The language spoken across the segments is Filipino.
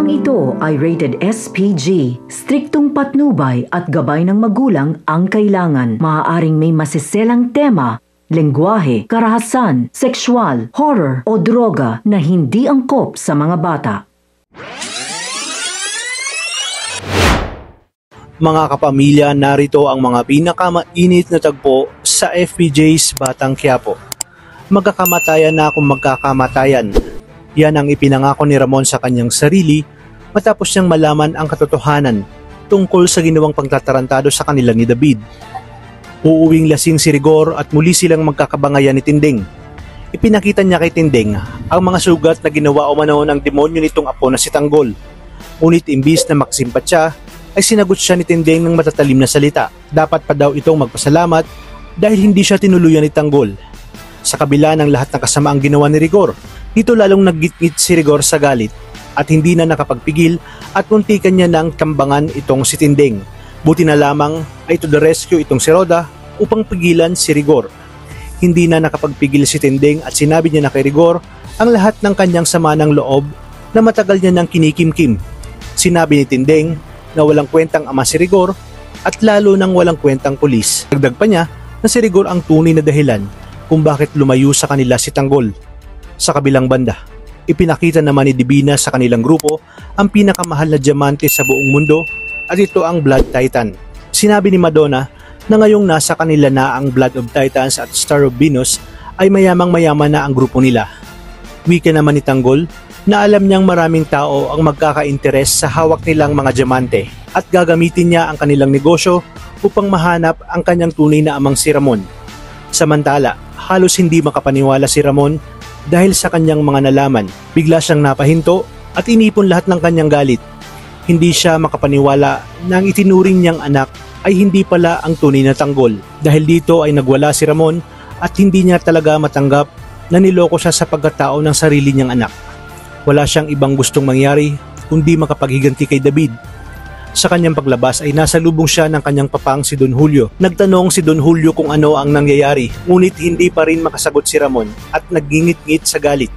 Programang ito ay rated SPG. Striktong patnubay at gabay ng magulang ang kailangan. Maaaring may masiselang tema, lengguwahe, karahasan, sexual, horror o droga na hindi angkop sa mga bata. Mga kapamilya, narito ang mga pinakamainit na tagpo sa FPJ's Batang Quiapo. Magkakamatayan na kung magkakamatayan. Yan ang ipinangako ni Ramon sa kanyang sarili matapos niyang malaman ang katotohanan tungkol sa ginawang pagtatarantado sa kanila ni David. Uuwing lasing si Rigor at muli silang magkakabangayan ni Tinding. Ipinakita niya kay Tinding ang mga sugat na ginawa umano ng demonyo nitong apo na si Tanggol. Ngunit imbis na makasimpat siya, ay sinagot siya ni Tinding ng matatalim na salita. Dapat pa daw itong magpasalamat dahil hindi siya tinuluyan ni Tanggol. Sa kabila ng lahat ng kasamaang ginawa ni Rigor, dito lalong naggitgit si Rigor sa galit at hindi na nakapagpigil at muntikan niya ng kambangan itong si Tinding. Buti na lamang ay to the rescue itong si Roda upang pigilan si Rigor. Hindi na nakapagpigil si Tinding at sinabi niya na kay Rigor ang lahat ng kanyang sama ng loob na matagal niya nang kinikimkim. Sinabi ni Tinding na walang kwentang ama si Rigor at lalo nang walang kwentang pulis. Dagdag pa niya na si Rigor ang tunay na dahilan kung bakit lumayo sa kanila si Tanggol. Sa kabilang banda, ipinakita naman ni Divina sa kanilang grupo ang pinakamahal na diamante sa buong mundo at ito ang Blood Titan. Sinabi ni Madonna na ngayong nasa kanila na ang Blood of Titans at Star of Venus ay mayamang-mayaman na ang grupo nila. Wika naman ni Tanggol na alam niyang maraming tao ang magkaka-interes sa hawak nilang mga diamante at gagamitin niya ang kanilang negosyo upang mahanap ang kanyang tunay na amang si Ramon. Samantala, halos hindi makapaniwala si Ramon dahil sa kanyang mga nalaman. Bigla siyang napahinto at inipon lahat ng kanyang galit. Hindi siya makapaniwala na ang itinuring niyang anak ay hindi pala ang tunay na Tanggol. Dahil dito ay nagwala si Ramon at hindi niya talaga matanggap na niloko siya sa pagkatao ng sarili niyang anak. Wala siyang ibang gustong mangyari kundi makapaghiganti kay David. Sa kanyang paglabas ay nasa lubong siya ng kanyang papang si Don Julio. Nagtanong si Don Julio kung ano ang nangyayari, ngunit hindi pa rin makasagot si Ramon at naggingit-ngit sa galit.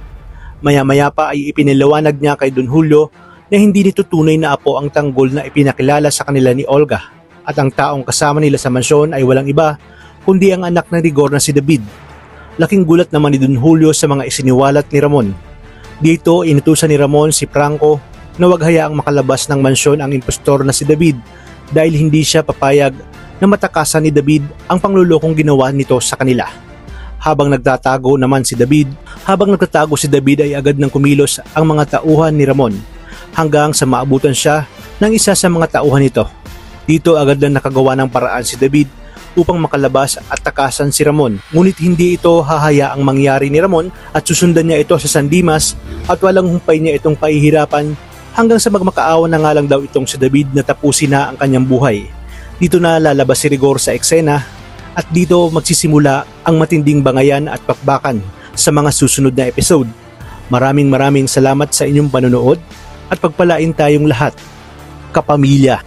Maya-maya pa ay ipiniliwanag niya kay Don Julio na hindi nito tunay na apo ang Tanggol na ipinakilala sa kanila ni Olga at ang taong kasama nila sa mansyon ay walang iba kundi ang anak ng Rigor na si David. Laking gulat naman ni Don Julio sa mga isiniwalat ni Ramon. Dito inutusan ni Ramon si Franco na wag hayaang makalabas ng mansyon ang impostor na si David dahil hindi siya papayag na matakasan ni David ang panglulokong ginawa nito sa kanila. Habang nagtatago si David ay agad nang kumilos ang mga tauhan ni Ramon hanggang sa maabutan siya ng isa sa mga tauhan nito. Dito agad na nakagawa ng paraan si David upang makalabas at takasan si Ramon. Ngunit hindi ito hahayaang mangyari ni Ramon at susundan niya ito sa San Dimas at walang humpay niya itong pahihirapan hanggang sa magmakaawa na nga lang daw itong si David na tapusin na ang kanyang buhay. Dito na lalabas si Rigor sa eksena at dito magsisimula ang matinding bangayan at pakbakan sa mga susunod na episode. Maraming salamat sa inyong panonood at pagpalain tayong lahat, kapamilya.